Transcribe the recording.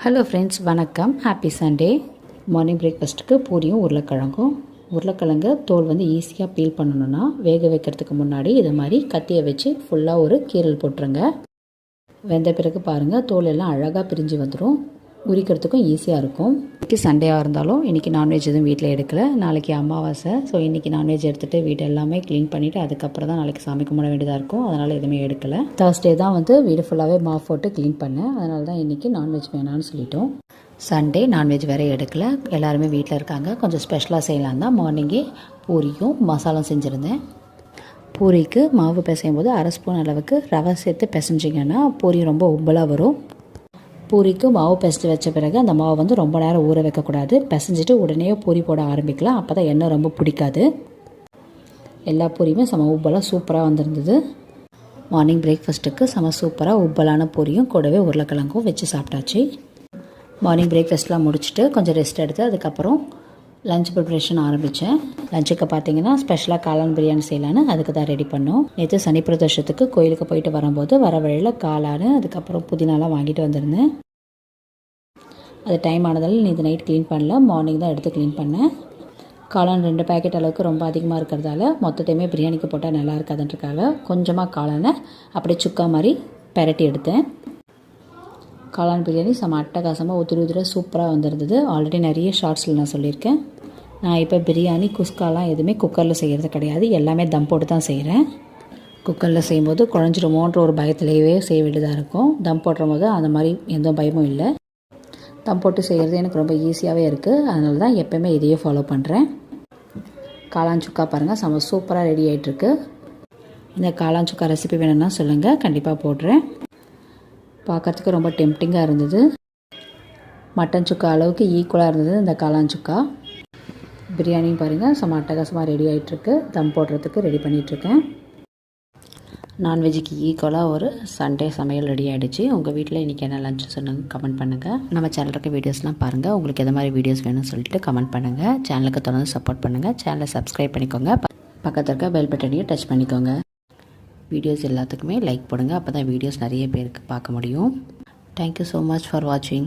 Hello friends, வணக்கம். Happy Sunday. Morning பிரேக்ஃபாஸ்ட்டுக்கு பூரியும் உருளைக்கிழங்கும். உருளைக்கிழங்கு தோல் ஈஸியாக பீல் பண்ணணுன்னா வேக வைக்கிறதுக்கு முன்னாடி இதை மாதிரி கத்தியை வச்சு ஃபுல்லாக ஒரு கீரல் போட்டுருங்க. வெந்த பிறகு பாருங்கள், தோல் எல்லாம் அழகாக பிரிஞ்சு வந்துடும். உரிக்கிறதுக்கும் ஈஸியாக இருக்கும். இன்றைக்கி சண்டேவாக இருந்தாலும் இன்றைக்கி நான்வெஜ் எதுவும் வீட்டில் எடுக்கலை. நாளைக்கு அமாவாசை. ஸோ இன்றைக்கி நான்வெஜ் எடுத்துகிட்டு வீடு எல்லாமே க்ளீன் பண்ணிவிட்டு அதுக்கப்புறம் தான் நாளைக்கு சாமி கும்பிட வேண்டியதாக இருக்கும். அதனால் எதுவுமே எடுக்கலை. தேர்ஸ்டே தான் வீடு ஃபுல்லாகவே மாஃப் போட்டு க்ளீன் பண்ணேன். அதனால தான் இன்றைக்கி நான்வெஜ் வேணான்னு சொல்லிட்டோம். சண்டே நான்வெஜ் வேறு எடுக்கலை. எல்லாருமே வீட்டில் இருக்காங்க. கொஞ்சம் ஸ்பெஷலாக செய்யலாம் தான் மார்னிங்கே பூரியும் மசாலும் செஞ்சுருந்தேன். பூரிக்கு மாவு பிசையும் போது 1/2 ஸ்பூன் அளவுக்கு ரவை சேர்த்து பிசைஞ்சிங்கன்னா பூரி ரொம்ப உப்பலாக வரும். பூரிக்கு மாவு பிசைஞ்சு வச்ச பிறகு அந்த மாவு ரொம்ப நேரம் ஊற வைக்கக்கூடாது. பிசைஞ்சிட்டு உடனே பூரி போட ஆரம்பிக்கலாம். அப்போ தான் எண்ணெய் ரொம்ப பிடிக்காது. எல்லா பூரியுமே செம உப்பலாக சூப்பராக வந்திருந்தது. மார்னிங் பிரேக்ஃபாஸ்ட்டுக்கு செம சூப்பராக உப்பலான பூரியும் கூடவே உருளைக்கிழங்கும் வச்சு சாப்பிட்டாச்சு. மார்னிங் பிரேக்ஃபாஸ்ட்லாம் முடிச்சுட்டு கொஞ்சம் ரெஸ்ட் எடுத்து அதுக்கப்புறம் லஞ்ச் ப்ரிப்ரேஷன் ஆரம்பித்தேன். லஞ்சுக்கு பார்த்தீங்கன்னா ஸ்பெஷலாக காளான் பிரியாணி செய்யலான்னு அதுக்கு தான் ரெடி பண்ணோம். நேற்று சனி பிரதோஷத்துக்கு கோயிலுக்கு போயிட்டு வரும்போது வர வழியில் காளான் அதுக்கப்புறம் புதினாலாம் வாங்கிட்டு வந்திருந்தேன். அது டைம் ஆனதால் நேற்று நைட் க்ளீன் பண்ணல, மார்னிங் தான் எடுத்து க்ளீன் பண்ணேன். காளான் 2 பேக்கெட் அளவுக்கு ரொம்ப அதிகமாக இருக்கிறதால மொத்தத்தையுமே பிரியாணிக்கு போட்டால் நல்லா இருக்காதுன்றக்காக கொஞ்சமாக காளானை அப்படியே சுக்கா மாதிரி பெரட்டி எடுத்தேன். காளான் பிரியாணி செம அட்டகாசமாக உதிர சூப்பராக வந்திருந்தது. ஆல்ரெடி நிறைய ஷார்ட்ஸில் நான் சொல்லியிருக்கேன். நான் இப்போ பிரியாணி குஸ்காலாம் எதுவுமே குக்கரில் செய்கிறது கிடையாது. எல்லாமே தம் போட்டு தான் செய்கிறேன். குக்கரில் செய்யும்போது குழஞ்சிருமோன்ற ஒரு பயத்திலேயே செய்ய வேண்டியதாக இருக்கும். தம் போடுற போது அந்த மாதிரி எந்த பயமும் இல்லை. தம் போட்டு செய்கிறது எனக்கு ரொம்ப ஈஸியாகவே இருக்குது. அதனால தான் எப்போயுமே இதையே ஃபாலோ பண்ணுறேன். காளான் சுக்கா பாருங்கள், செம சூப்பராக ரெடி ஆகிட்டுருக்கு. இந்த காளான் சுக்கா ரெசிபி வேணும்னா சொல்லுங்கள், கண்டிப்பாக போடுறேன். பார்க்குறதுக்கு ரொம்ப டெம்ப்டிங்காக இருந்தது. மட்டன் சுக்கா அளவுக்கு ஈக்குவலாக இருந்தது இந்த காளான் சுக்கா. பிரியாணியும் பாருங்கள் செம அட்டகாசமாக ரெடி ஆகிட்டுருக்கு. தம் போடுறதுக்கு ரெடி பண்ணிகிட்ருக்கேன். நான்வெஜ்ஜுக்கு ஈக்குவலாக ஒரு சண்டே சமையல் ரெடி ஆகிடுச்சு. உங்கள் வீட்டில் இன்றைக்கி என்ன லஞ்ச் சொன்னாங்க கமெண்ட் பண்ணுங்கள். நம்ம சேனலுக்கு வீடியோஸ்லாம் பாருங்கள். உங்களுக்கு எது மாதிரி வீடியோஸ் வேணும்னு சொல்லிட்டு கமெண்ட் பண்ணுங்கள். சேனலுக்கு தொடர்ந்து சப்போர்ட் பண்ணுங்கள். சேனலை சப்ஸ்கிரைப் பண்ணிக்கோங்க. பக்கத்தில் இருக்க பெல் பட்டனையும் டச் பண்ணிக்கோங்க. வீடியோஸ் எல்லாத்துக்குமே லைக் போடுங்க. அப்போ தான் வீடியோஸ் நிறைய பேருக்கு பார்க்க முடியும். தேங்க்யூ ஸோ மச் ஃபார் வாட்சிங்.